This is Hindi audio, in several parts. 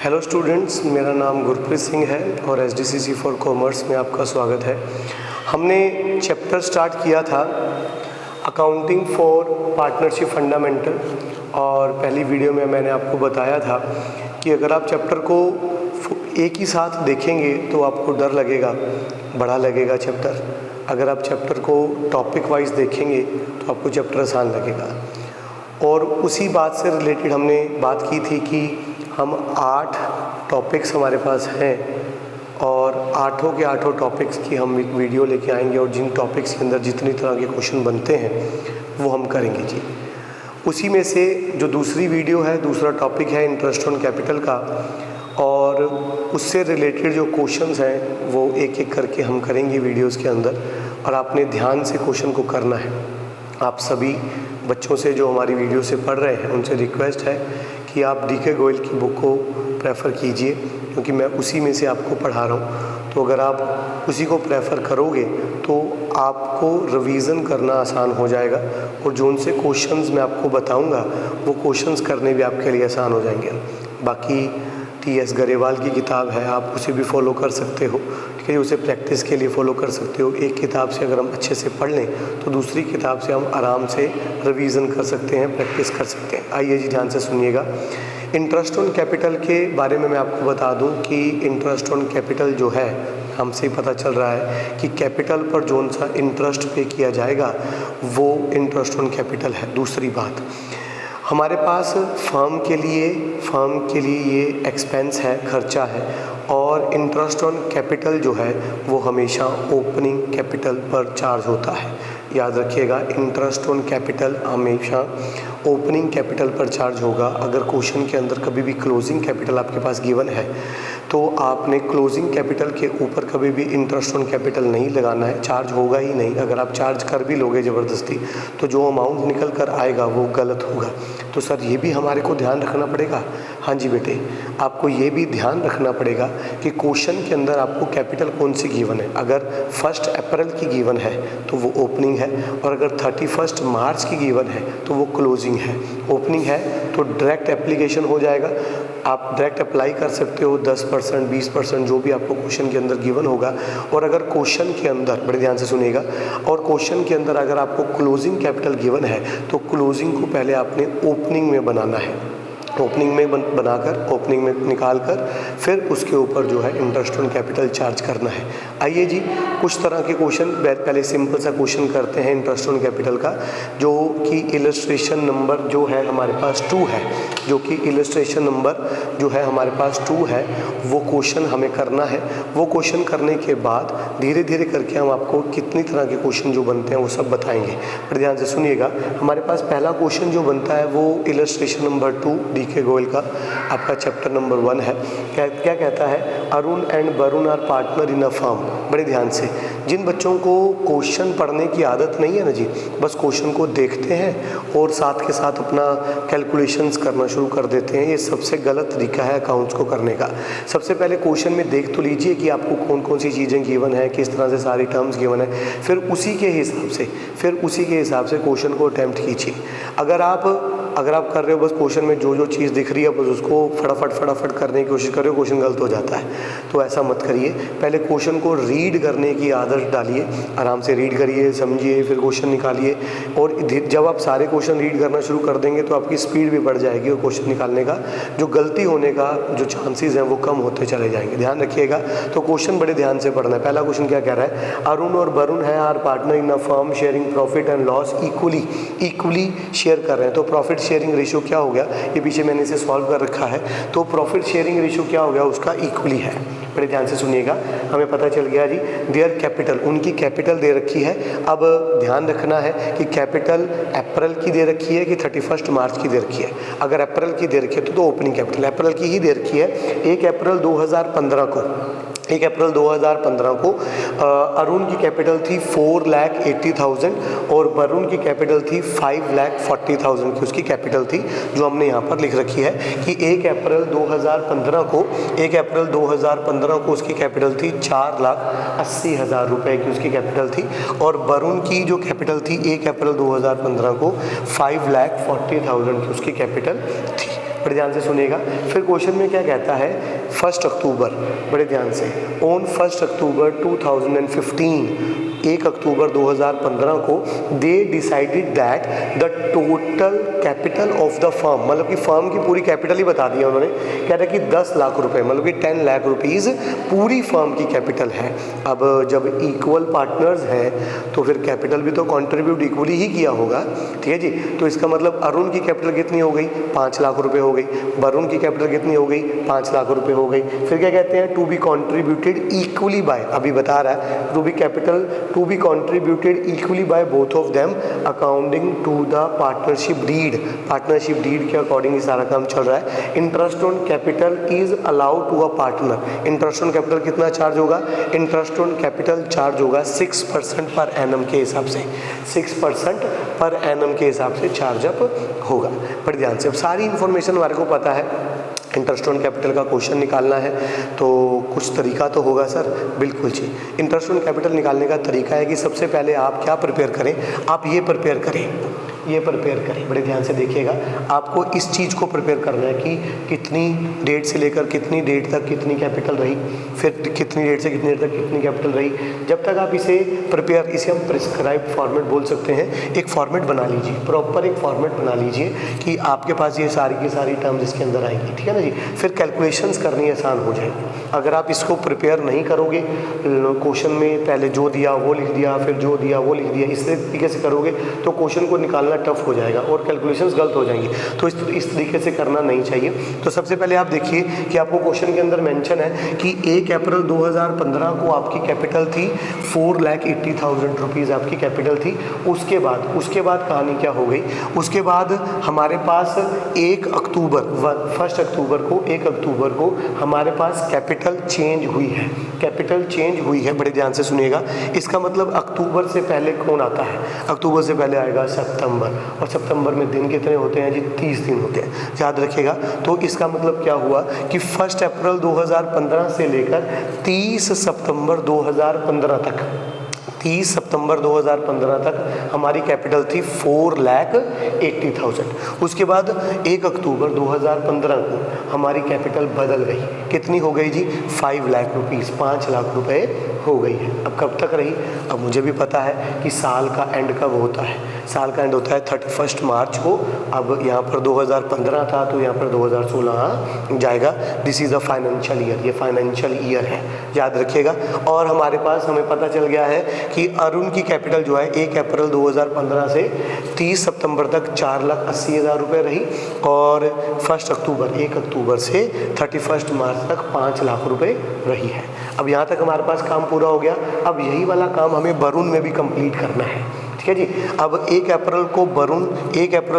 हेलो स्टूडेंट्स, मेरा नाम गुरप्रीत सिंह है और एसडीसीसी फॉर कॉमर्स में आपका स्वागत है। हमने चैप्टर स्टार्ट किया था अकाउंटिंग फॉर पार्टनरशिप फंडामेंटल और पहली वीडियो में मैंने आपको बताया था कि अगर आप चैप्टर को एक ही साथ देखेंगे तो आपको डर लगेगा, बड़ा लगेगा चैप्टर। अगर आप चैप्टर को टॉपिक वाइज देखेंगे तो आपको चैप्टर आसान लगेगा। और उसी बात से रिलेटेड हमने बात की थी कि हम 8 टॉपिक्स हमारे पास हैं और आठों के आठों टॉपिक्स की हम एक वीडियो लेके आएंगे और जिन टॉपिक्स के अंदर जितनी तरह के क्वेश्चन बनते हैं वो हम करेंगे जी। उसी में से जो दूसरी वीडियो है, दूसरा टॉपिक है इंटरेस्ट ऑन कैपिटल का, और उससे रिलेटेड जो क्वेश्चंस हैं वो एक एक करके हम करेंगे वीडियोस के अंदर। और आपने ध्यान से क्वेश्चन को करना है। आप सभी बच्चों से जो हमारी वीडियो से पढ़ रहे हैं उनसे रिक्वेस्ट है कि आप डीके गोयल की बुक को प्रेफर कीजिए, क्योंकि मैं उसी में से आपको पढ़ा रहा हूँ। तो अगर आप उसी को प्रेफर करोगे तो आपको रिवीजन करना आसान हो जाएगा और जो उनसे क्वेश्चंस मैं आपको बताऊँगा वो क्वेश्चंस करने भी आपके लिए आसान हो जाएंगे। बाकी टी.एस. गरेवाल की किताब है, आप उसे भी फॉलो कर सकते हो, ठीक है। उसे प्रैक्टिस के लिए फॉलो कर सकते हो। एक किताब से अगर हम अच्छे से पढ़ लें तो दूसरी किताब से हम आराम से रिवीजन कर सकते हैं, प्रैक्टिस कर सकते हैं। आइए जी, ध्यान से सुनिएगा। इंटरेस्ट ऑन कैपिटल के बारे में मैं आपको बता दूं कि इंटरेस्ट ऑन कैपिटल जो है, हमसे पता चल रहा है कि कैपिटल पर जो सा इंटरेस्ट पे किया जाएगा वो इंटरेस्ट ऑन कैपिटल है। दूसरी बात, हमारे पास फर्म के लिए ये एक्सपेंस है, खर्चा है, और इंटरेस्ट ऑन कैपिटल जो है वो हमेशा ओपनिंग कैपिटल पर चार्ज होता है। याद रखिएगा, इंटरेस्ट ऑन कैपिटल हमेशा ओपनिंग कैपिटल पर चार्ज होगा। अगर क्वेश्चन के अंदर कभी भी क्लोजिंग कैपिटल आपके पास गिवन है तो आपने क्लोजिंग कैपिटल के ऊपर कभी भी इंटरेस्ट ऑन कैपिटल नहीं लगाना है, चार्ज होगा ही नहीं। अगर आप चार्ज कर भी लोगे ज़बरदस्ती तो जो अमाउंट निकल कर आएगा वो गलत होगा। तो सर ये भी हमारे को ध्यान रखना पड़ेगा। हाँ जी बेटे, आपको ये भी ध्यान रखना पड़ेगा कि क्वेश्चन के अंदर आपको कैपिटल कौन सी गिवन है। अगर 1 अप्रैल की गिवन है तो वो ओपनिंग है, और अगर 31 मार्च की गिवन है तो वो क्लोजिंग है। ओपनिंग है तो डायरेक्ट एप्लीकेशन हो जाएगा, आप डायरेक्ट अप्लाई कर सकते हो 10%, 20%, जो भी आपको क्वेश्चन के अंदर गिवन होगा। और अगर क्वेश्चन के अंदर, बड़े ध्यान से सुनिएगा, और क्वेश्चन के अंदर अगर आपको क्लोजिंग कैपिटल गिवन है तो क्लोजिंग को पहले आपने ओपनिंग में बनाना है। ओपनिंग में बनाकर, ओपनिंग में निकाल कर फिर उसके ऊपर जो है इंटरेस्ट ऑन कैपिटल चार्ज करना है। आइए जी, कुछ तरह के क्वेश्चन पहले सिंपल सा क्वेश्चन करते हैं इंटरेस्ट ऑन कैपिटल का, जो कि इलस्ट्रेशन नंबर जो है हमारे पास 2 है, जो कि इलस्ट्रेशन नंबर जो है हमारे पास 2 है, वो क्वेश्चन हमें करना है। वो क्वेश्चन करने के बाद धीरे धीरे करके हम आपको कितनी तरह के क्वेश्चन जो बनते हैं वो सब बताएंगे। पर ध्यान से सुनिएगा, हमारे पास पहला क्वेश्चन जो बनता है वो इलस्ट्रेशन नंबर 2 डीके गोयल का आपका चैप्टर नंबर 1 है। क्या कहता है? Arun and Varun are partner in a firm. बड़े ध्यान से, जिन बच्चों को क्वेश्चन पढ़ने की आदत नहीं है ना जी, बस क्वेश्चन को देखते हैं और साथ के साथ अपना कैलकुलेशंस करना शुरू कर देते हैं, ये सबसे गलत तरीका है अकाउंट्स को करने का। सबसे पहले क्वेश्चन में देख तो लीजिए कि आपको कौन कौन सी चीज़ें गिवन है, किस तरह से सारी टर्म्स गिवन है, फिर उसी के हिसाब से क्वेश्चन को अटैम्प्ट कीजिए। अगर आप कर रहे हो बस क्वेश्चन में जो चीज़ दिख रही है बस उसको फटाफट करने की कोशिश कर रहे हो, क्वेश्चन गलत हो जाता है। तो ऐसा मत करिए, पहले क्वेश्चन को रीड करने की आदत डालिए, आराम से रीड करिए, समझिए, फिर क्वेश्चन निकालिए। और जब आप सारे क्वेश्चन रीड करना शुरू कर देंगे तो आपकी स्पीड भी बढ़ जाएगी और क्वेश्चन निकालने का जो गलती होने का जो चांसेस हैं वो कम होते चले जाएंगे। ध्यान रखिएगा। तो क्वेश्चन बड़े ध्यान से पढ़ना है। पहला क्वेश्चन क्या कह रहा है? अरुण और वरुण है are partner in a firm sharing profit and loss equally share कर रहे हैं। तो प्रॉफिट शेयरिंग रेशियो क्या हो गया? ये पीछे मैंने इसे सॉल्व कर रखा है। तो प्रॉफिट शेयरिंग रेशियो क्या हो गया? उसका इक्वली है। बड़े ध्यान से सुनिएगा, हमें पता चल गया जी। देयर कैपिटल, उनकी कैपिटल दे रखी है। अब ध्यान रखना है कि कैपिटल अप्रैल की दे रखी है कि 31 मार्च की दे रखी है। अगर अप्रैल की दे रखी है तो ओपनिंग कैपिटल अप्रैल की ही दे रखी है। 1 अप्रैल 2015 को अरुण की कैपिटल थी 4,80,000 और वरुण की कैपिटल थी 5,40,000 की उसकी कैपिटल थी, जो हमने यहाँ पर लिख रखी है कि 1 अप्रैल 2015 को उसकी कैपिटल थी 4,80,000 रुपये की उसकी कैपिटल थी। और वरुण की जो कैपिटल थी 1 अप्रैल 2015 को 5,40,000 की उसकी कैपिटल थी। बड़े ध्यान से सुनिएगा। फिर क्वेश्चन में क्या कहता है, 1 अक्टूबर, बड़े ध्यान से, ऑन 1 अक्टूबर 2015, 1 अक्टूबर 2015 को they decided that the total capital of the firm, मतलब कि फर्म की पूरी कैपिटल ही बता दिया उन्होंने, कह रहा कि 10 लाख रुपए, मतलब कि 10 लाख रुपीज़ पूरी फर्म की कैपिटल है। अब जब इक्वल पार्टनर्स हैं तो फिर कैपिटल भी तो कंट्रीब्यूट इक्वली ही किया होगा, ठीक है जी। तो इसका मतलब अरुण की कैपिटल कितनी हो गई, 5 लाख रुपए हो गई, वरुण की कैपिटल कितनी हो गई, 5 लाख रुपए हो गई। फिर क्या कहते हैं, to be contributed equally by, अभी बता रहा है, to be capital to be contributed equally by both of them according to the partnership deed। Partnership deed के अकॉर्डिंग सारा काम चल रहा है। Interest on capital is allowed to a partner. Interest on capital कितना चार्ज होगा, इंटरेस्ट ऑन कैपिटल चार्ज होगा 6% पर एनम के हिसाब से, 6% पर एनम के हिसाब से चार्ज अप होगा। बड़े ध्यान से, अब सारी इन्फॉर्मेशन हमारे को पता है। इंटरेस्ट ऑन कैपिटल का क्वेश्चन निकालना है तो कुछ तरीका तो होगा सर, बिल्कुल जी। इंटरेस्ट ऑन कैपिटल निकालने का तरीका है कि सबसे पहले आप क्या प्रिपेयर करें, आप ये प्रिपेयर करें, ये प्रिपेयर करें। बड़े ध्यान से देखिएगा, आपको इस चीज़ को प्रिपेयर करना है कि कितनी डेट से लेकर कितनी डेट तक कितनी कैपिटल रही, फिर कितनी डेट से कितनी डेट तक कितनी कैपिटल रही। जब तक आप इसे प्रिपेयर, इसे हम प्रिस्क्राइब फॉर्मेट बोल सकते हैं, एक फॉर्मेट बना लीजिए, प्रॉपर एक फॉर्मेट बना लीजिए कि आपके पास ये सारी की सारी टर्म्स इसके अंदर आएंगी, ठीक है ना जी। फिर कैलकुलेशंस करनी आसान हो जाएगी। अगर आप इसको प्रिपेयर नहीं करोगे, क्वेश्चन में पहले जो दिया वो लिख दिया, फिर जो दिया वो लिख दिया, इस तरीके से करोगे तो क्वेश्चन को निकालना टफ हो जाएगा और कैलकुलेशंस गलत हो जाएंगी। तो इस तरीके से करना नहीं चाहिए। तो सबसे पहले आप देखिए कि आपको क्वेश्चन के अंदर मेंशन है कि 1 अप्रैल 2015 को आपकी कैपिटल थी 4,80,000 रुपीज़ आपकी कैपिटल थी। उसके बाद कहानी क्या हो गई, उसके बाद हमारे पास 1 अक्टूबर को हमारे पास कैपिटल चेंज हुई है, कैपिटल चेंज हुई है। बड़े ध्यान से सुनिएगा, इसका मतलब अक्टूबर से पहले कौन आता है, अक्टूबर से पहले आएगा सितंबर, और सितंबर में दिन कितने होते हैं जी, 30 दिन होते हैं, याद रखिएगा। तो इसका मतलब क्या हुआ कि 1 अप्रैल 2015 से लेकर 30 सितंबर 2015 तक, 30 सितंबर 2015 तक हमारी कैपिटल थी 4,80,000। उसके बाद 1 अक्टूबर 2015 को हमारी कैपिटल बदल गई, कितनी हो गई जी, 5 लाख रुपीज़, 5 लाख रुपए हो गई है। अब कब तक रही, अब मुझे भी पता है कि साल का एंड कब होता है, साल का एंड होता है 31 मार्च को। अब यहाँ पर 2015 था तो यहाँ पर 2016 जाएगा। This is a financial year, ये फाइनेंशियल ईयर है, याद रखिएगा। और हमारे पास हमें पता चल गया है कि अरुण की कैपिटल जो है 1 अप्रैल 2015 से 30 सितंबर तक 4,80,000 रुपये रही, और 1 अक्टूबर से 31 मार्च तक 5 लाख रुपए रही है। अब यहाँ तक हमारे पास काम पूरा हो गया। अब यही वाला काम हमें वरुण में भी कंप्लीट करना है, ठीक है जी। अब 1 अप्रैल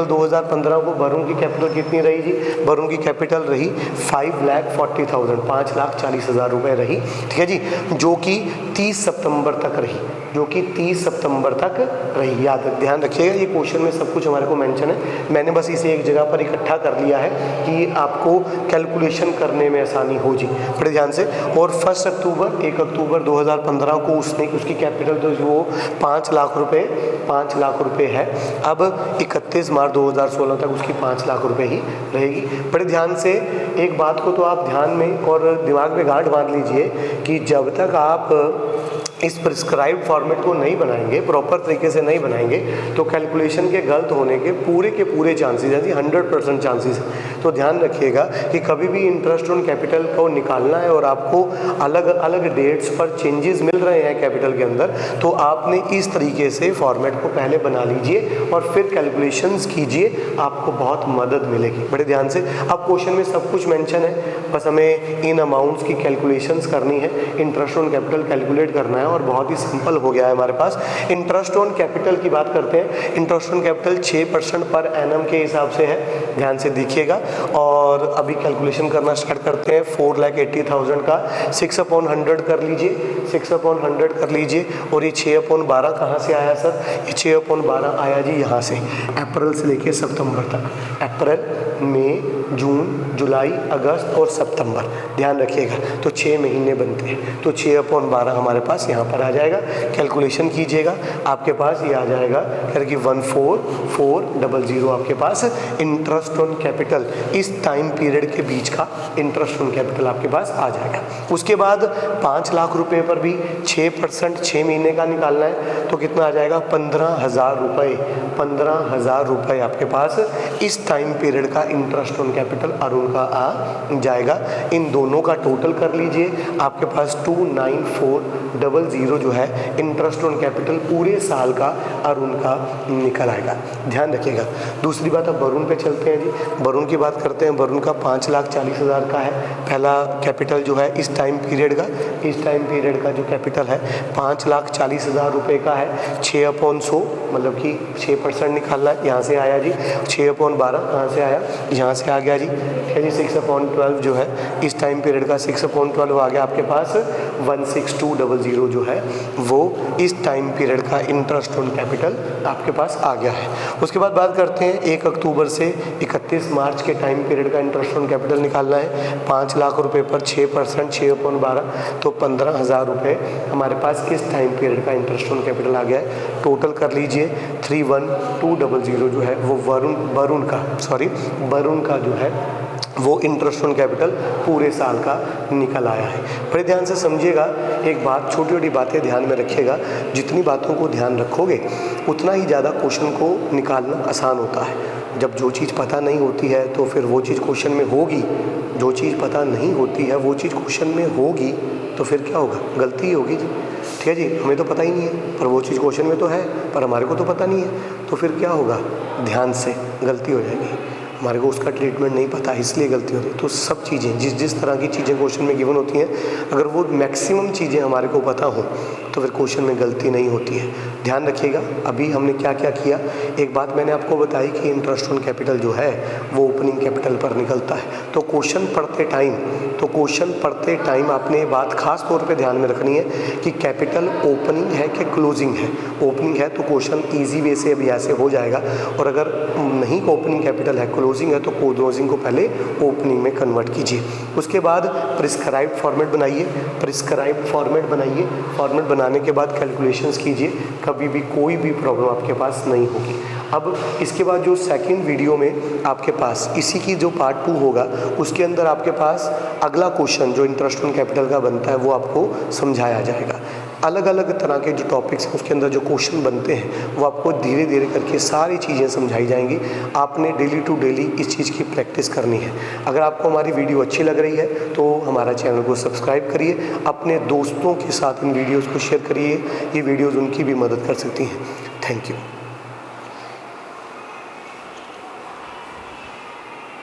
2015 को वरुण की कैपिटल कितनी रही जी, वरुण की कैपिटल रही 5,40,000, 5,40,000 रुपये रही, ठीक है जी, जो कि 30 सितंबर तक रही, याद ध्यान रखिएगा। ये क्वेश्चन में सब कुछ हमारे को मेंशन है, मैंने बस इसे एक जगह पर इकट्ठा कर लिया है कि आपको कैलकुलेशन करने में आसानी हो जी, बड़े ध्यान से। और 1 अक्टूबर 2015 को उसकी कैपिटल तो जो 5 लाख रुपए है। अब 31 मार्च 2016 तक उसकी 5 लाख रुपए ही रहेगी। बड़े ध्यान से एक बात को तो आप ध्यान में और दिमाग में गांठ बांध लीजिए कि जब तक आप इस प्रिस्क्राइब्ड फॉर्मेट को नहीं बनाएंगे, प्रॉपर तरीके से नहीं बनाएंगे, तो कैलकुलेशन के गलत होने के पूरे चांसेस हैं जी, 100% चांसेस हैं। तो ध्यान रखिएगा कि कभी भी इंटरेस्ट ऑन कैपिटल को निकालना है और आपको अलग अलग डेट्स पर चेंजेस मिल रहे हैं कैपिटल के अंदर, तो आपने इस तरीके से फॉर्मेट को पहले बना लीजिए और फिर कैलकुलेशंस कीजिए, आपको बहुत मदद मिलेगी। बड़े ध्यान से, अब क्वेश्चन में सब कुछ मेंशन है, बस हमें इन अमाउंट्स की कैलकुलेशंस करनी है, इंटरेस्ट ऑन कैपिटल कैलकुलेट करना है, और बहुत ही सिंपल हो गया है हमारे पास। इंटरेस्ट ऑन कैपिटल की बात करते हैं। Interest on capital 6% per annum के हिसाब से है, ध्यान से देखिएगा। और अभी कैलकुलेशन करना स्टार्ट करते हैं। 4,80,000 का 6/100 कर लीजिए, 6/100 कर लीजिए। और ये 6/12 कहाँ से आया सर, ये 6/12 आया जी यहाँ से, अप्रैल से लेके सितंबर तक, अप्रैल मई, जून, जुलाई, अगस्त और सितंबर, ध्यान रखिएगा। तो 6 महीने बनते हैं, तो 6/12 हमारे पास यहाँ पर आ जाएगा। कैलकुलेशन कीजिएगा, आपके पास ये आ जाएगा कि 14400 आपके पास इंटरेस्ट ऑन कैपिटल इस टाइम पीरियड के बीच का इंटरेस्ट ऑन कैपिटल आपके पास आ जाएगा। उसके बाद 5 लाख रुपए पर भी 6% 6 महीने का निकालना है, तो कितना आ जाएगा? 15,000 रुपये। 15,000 रुपये आपके पास इस टाइम पीरियड का इंटरेस्ट ऑन कैपिटल अरुण का आ जाएगा। इन दोनों का टोटल कर लीजिए, आपके पास 29400 जो है इंटरेस्ट ऑन कैपिटल पूरे साल का अरुण का निकल आएगा। ध्यान रखिएगा। दूसरी बात, अब वरुण पे चलते हैं जी। वरुण की बात करते हैं। वरुण का 5,40,000 का है पहला कैपिटल जो है इस टाइम पीरियड का। इस टाइम पीरियड का जो कैपिटल है 5,40,000 रुपये का है। 6/100 मतलब कि 6% निकालना है। यहाँ से आया जी 6/12, कहाँ से आया? यहाँ से आ गया जी। ठीक है जी। 6/12 जो है इस टाइम पीरियड का 6/12 आ गया आपके पास। 16200 जो है वो इस टाइम पीरियड का इंटरेस्ट ऑन कैपिटल आपके पास आ गया है। उसके बाद बात करते हैं 1 अक्टूबर से 31 मार्च के टाइम पीरियड का इंटरेस्ट ऑन कैपिटल निकालना है। 5 लाख रुपए पर 6%, 6/12 तो 15,000 रुपये हमारे पास इस टाइम पीरियड का इंटरेस्ट ऑन कैपिटल आ गया है। टोटल कर लीजिए 31200 जो है वो वरुण का जो है वो इंटरेस्ट ऑन कैपिटल पूरे साल का निकल आया है। बड़े ध्यान से समझिएगा एक बात, छोटी छोटी बातें ध्यान में रखिएगा। जितनी बातों को ध्यान रखोगे उतना ही ज़्यादा क्वेश्चन को निकालना आसान होता है। जब जो चीज़ पता नहीं होती है तो फिर वो चीज़ क्वेश्चन में होगी, जो चीज़ पता नहीं होती है वो चीज़ क्वेश्चन में होगी, तो फिर क्या होगा? गलती ही होगी जी। ठीक है जी। हमें तो पता ही नहीं है पर वो चीज़ क्वेश्चन में तो है, पर हमारे को तो पता नहीं है, तो फिर क्या होगा? ध्यान से गलती हो जाएगी। हमारे को उसका ट्रीटमेंट नहीं पता इसलिए गलती होती है। तो सब चीज़ें जिस तरह की चीज़ें क्वेश्चन में गिवन होती हैं, अगर वो मैक्सिमम चीज़ें हमारे को पता हो तो फिर क्वेश्चन में गलती नहीं होती है। ध्यान रखिएगा। अभी हमने क्या क्या किया, एक बात मैंने आपको बताई कि इंटरेस्ट ऑन कैपिटल जो है वो ओपनिंग कैपिटल पर निकलता है। तो क्वेश्चन पढ़ते टाइम आपने ये बात खास तौर पे ध्यान में रखनी है कि कैपिटल ओपनिंग है कि क्लोजिंग है। ओपनिंग है तो क्वेश्चन ईजी वे से अभी ऐसे हो जाएगा, और अगर नहीं ओपनिंग कैपिटल है, क्लोजिंग है, तो क्लोजिंग को पहले ओपनिंग में कन्वर्ट कीजिए। उसके बाद प्रिस्क्राइब्ड फॉर्मेट बनाइए। फॉर्मेट बनाने के बाद कैलकुलेशंस कीजिए, कभी भी कोई भी प्रॉब्लम आपके पास नहीं होगी। अब इसके बाद जो सेकंड वीडियो में आपके पास इसी की जो पार्ट 2 होगा उसके अंदर आपके पास अगला क्वेश्चन जो इंटरेस्ट ऑन कैपिटल का बनता है वो आपको समझाया जाएगा। अलग अलग तरह के जो टॉपिक्स हैं उसके अंदर जो क्वेश्चन बनते हैं वो आपको धीरे धीरे करके सारी चीज़ें समझाई जाएंगी। आपने डेली टू डेली इस चीज़ की प्रैक्टिस करनी है। अगर आपको हमारी वीडियो अच्छी लग रही है तो हमारा चैनल को सब्सक्राइब करिए, अपने दोस्तों के साथ इन वीडियोज़ को शेयर करिए। ये वीडियोज़ उनकी भी मदद कर सकती हैं। Thank you.